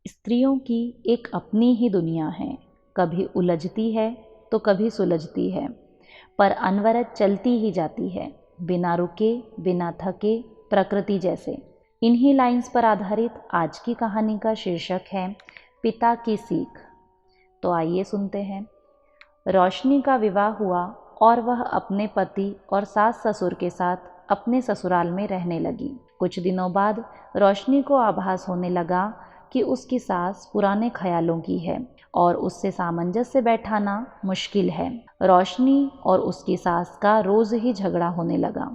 स्त्रियों की एक अपनी ही दुनिया है, कभी उलझती है तो कभी सुलझती है, पर अनवरत चलती ही जाती है, बिना रुके बिना थके, प्रकृति जैसे। इन्हीं लाइंस पर आधारित आज की कहानी का शीर्षक है पिता की सीख। तो आइए सुनते हैं। रोशनी का विवाह हुआ और वह अपने पति और सास ससुर के साथ अपने ससुराल में रहने लगी। कुछ दिनों बाद रोशनी को आभास होने लगा कि उसकी सास पुराने ख्यालों की है और उससे सामंजस्य बैठाना मुश्किल है। रोशनी और उसकी सास का रोज ही झगड़ा होने लगा।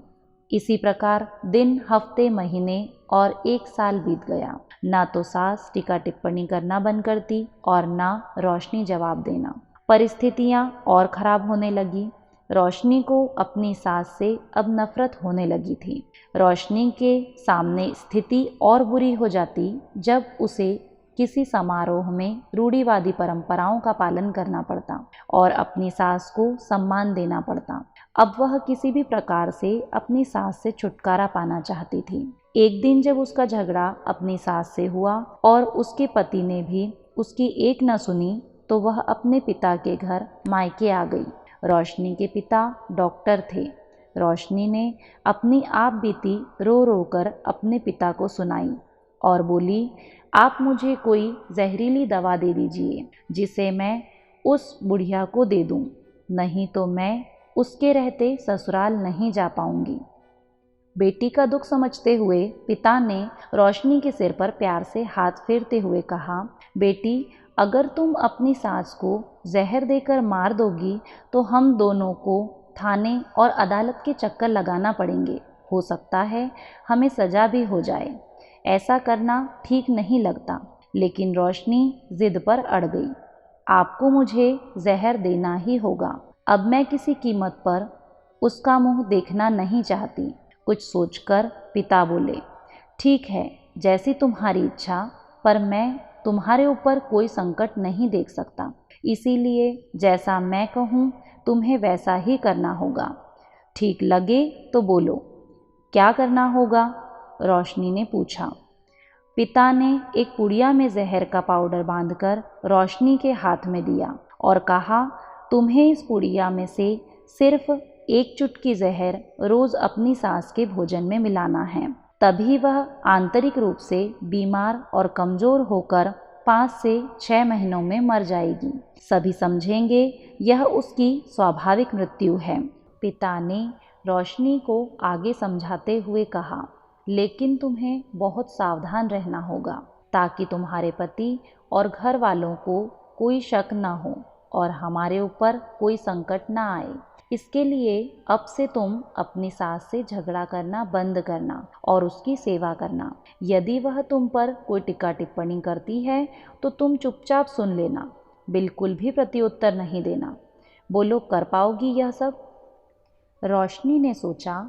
इसी प्रकार दिन, हफ्ते, महीने और एक साल बीत गया। ना तो सास टीका टिप्पणी करना बंद करती और ना रोशनी जवाब देना। परिस्थितियां और खराब होने लगी। रोशनी को अपनी सास से अब नफरत होने लगी थी। रोशनी के सामने स्थिति और बुरी हो जाती जब उसे किसी समारोह में रूढ़िवादी परंपराओं का पालन करना पड़ता और अपनी सास को सम्मान देना पड़ता। अब वह किसी भी प्रकार से अपनी सास से छुटकारा पाना चाहती थी। एक दिन जब उसका झगड़ा अपनी सास से हुआ और उसके पति ने भी उसकी एक न सुनी, तो वह अपने पिता के घर मायके आ गई। रोशनी के पिता डॉक्टर थे। रोशनी ने अपनी आप बीती रो रो कर अपने पिता को सुनाई और बोली, आप मुझे कोई जहरीली दवा दे दीजिए जिसे मैं उस बुढ़िया को दे दूं, नहीं तो मैं उसके रहते ससुराल नहीं जा पाऊंगी। बेटी का दुख समझते हुए पिता ने रोशनी के सिर पर प्यार से हाथ फेरते हुए कहा, बेटी, अगर तुम अपनी सास को जहर देकर मार दोगी तो हम दोनों को थाने और अदालत के चक्कर लगाना पड़ेंगे। हो सकता है हमें सजा भी हो जाए। ऐसा करना ठीक नहीं लगता। लेकिन रोशनी जिद पर अड़ गई। आपको मुझे जहर देना ही होगा। अब मैं किसी कीमत पर उसका मुंह देखना नहीं चाहती। कुछ सोचकर पिता बोले, ठीक है, जैसी तुम्हारी इच्छा, पर मैं तुम्हारे ऊपर कोई संकट नहीं देख सकता। इसीलिए जैसा मैं कहूँ तुम्हें वैसा ही करना होगा। ठीक लगे तो बोलो, क्या करना होगा? रोशनी ने पूछा। पिता ने एक पुड़िया में जहर का पाउडर बांधकर रोशनी के हाथ में दिया और कहा, तुम्हें इस पुड़िया में से सिर्फ एक चुटकी जहर रोज अपनी सास के भोजन में मिलाना है। तभी वह आंतरिक रूप से बीमार और कमजोर होकर 5 से 6 महीनों में मर जाएगी। सभी समझेंगे यह उसकी स्वाभाविक मृत्यु है। पिता ने रोशनी को आगे समझाते हुए कहा, लेकिन तुम्हें बहुत सावधान रहना होगा ताकि तुम्हारे पति और घर वालों को कोई शक न हो और हमारे ऊपर कोई संकट न आए। इसके लिए अब से तुम अपनी सास से झगड़ा करना बंद करना और उसकी सेवा करना। यदि वह तुम पर कोई टिक्का टिप्पणी करती है तो तुम चुपचाप सुन लेना, बिल्कुल भी प्रत्युत्तर नहीं देना। बोलो, कर पाओगी यह सब? रोशनी ने सोचा,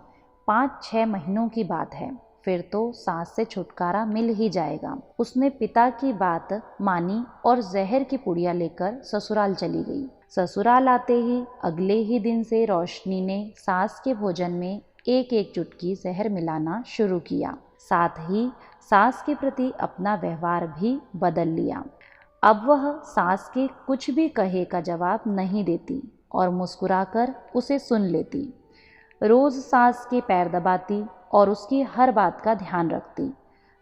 5-6 महीनों की बात है, फिर तो सास से छुटकारा मिल ही जाएगा। उसने पिता की बात मानी और जहर की पुड़िया लेकर ससुराल चली गई। ससुराल आते ही अगले ही दिन से रोशनी ने सास के भोजन में एक एक चुटकी जहर मिलाना शुरू किया। साथ ही सास के प्रति अपना व्यवहार भी बदल लिया। अब वह सास के कुछ भी कहे का जवाब नहीं देती और मुस्कुराकर उसे सुन लेती। रोज सास के पैर दबाती और उसकी हर बात का ध्यान रखती।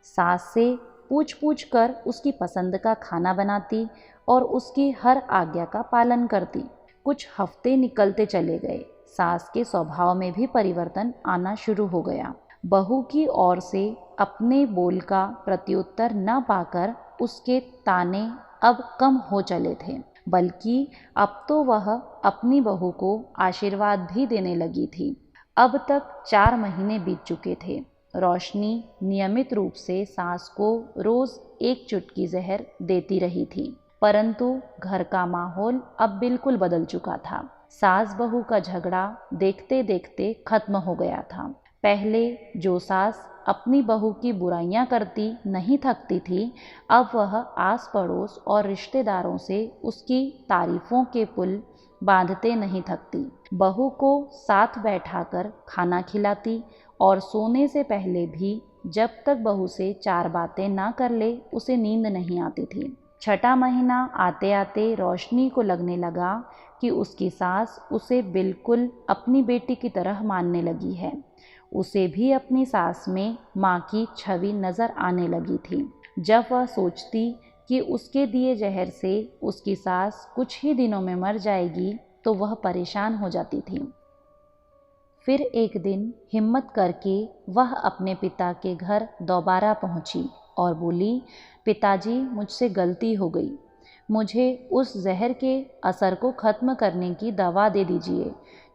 सास से पूछ पूछ कर उसकी पसंद का खाना बनाती और उसकी हर आज्ञा का पालन करती। कुछ हफ्ते निकलते चले गए। सास के स्वभाव में भी परिवर्तन आना शुरू हो गया। बहू की ओर से अपने बोल का प्रत्युत्तर न पाकर उसके ताने अब कम हो चले थे, बल्कि अब तो वह अपनी बहू को आशीर्वाद भी देने लगी थी। अब तक 4 महीने बीत चुके थे। रोशनी नियमित रूप से सास को रोज एक चुटकी जहर देती रही थी, परंतु घर का माहौल अब बिल्कुल बदल चुका था। सास बहू का झगड़ा देखते देखते खत्म हो गया था। पहले जो सास अपनी बहू की बुराइयां करती नहीं थकती थी, अब वह आस पड़ोस और रिश्तेदारों से उसकी तारीफों के पुल बांधते नहीं थकती। बहू को साथ बैठाकर खाना खिलाती और सोने से पहले भी जब तक बहू से 4 बातें ना कर ले उसे नींद नहीं आती थी। 6ठा महीना आते आते रोशनी को लगने लगा कि उसकी सास उसे बिल्कुल अपनी बेटी की तरह मानने लगी है। उसे भी अपनी सास में माँ की छवि नज़र आने लगी थी। जब वह सोचती कि उसके दिए जहर से उसकी सास कुछ ही दिनों में मर जाएगी तो वह परेशान हो जाती थी। फिर एक दिन हिम्मत करके वह अपने पिता के घर दोबारा पहुंची और बोली, पिताजी मुझसे गलती हो गई, मुझे उस जहर के असर को ख़त्म करने की दवा दे दीजिए,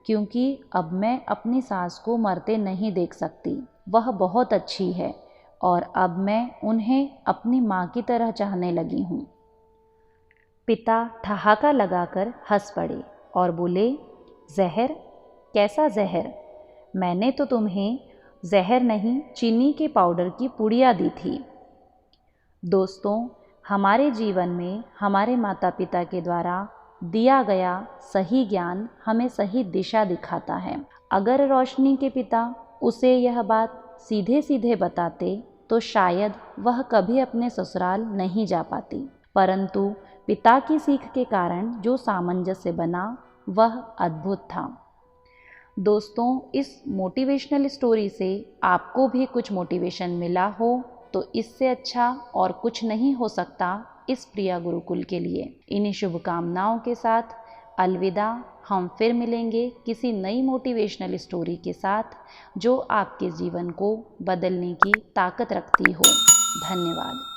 क्योंकि अब मैं अपनी सास को मरते नहीं देख सकती। वह बहुत अच्छी है और अब मैं उन्हें अपनी माँ की तरह चाहने लगी हूँ। पिता ठहाका लगाकर हंस पड़े और बोले, जहर? कैसा जहर? मैंने तो तुम्हें जहर नहीं चीनी के पाउडर की पुड़िया दी थी। दोस्तों, हमारे जीवन में हमारे माता पिता के द्वारा दिया गया सही ज्ञान हमें सही दिशा दिखाता है। अगर रोशनी के पिता उसे यह बात सीधे सीधे बताते तो शायद वह कभी अपने ससुराल नहीं जा पाती, परंतु पिता की सीख के कारण जो सामंजस्य बना वह अद्भुत था। दोस्तों, इस मोटिवेशनल स्टोरी से आपको भी कुछ मोटिवेशन मिला हो तो इससे अच्छा और कुछ नहीं हो सकता इस प्रिया गुरुकुल के लिए। इन्हीं शुभकामनाओं के साथ अलविदा। हम फिर मिलेंगे किसी नई मोटिवेशनल स्टोरी के साथ जो आपके जीवन को बदलने की ताकत रखती हो। धन्यवाद।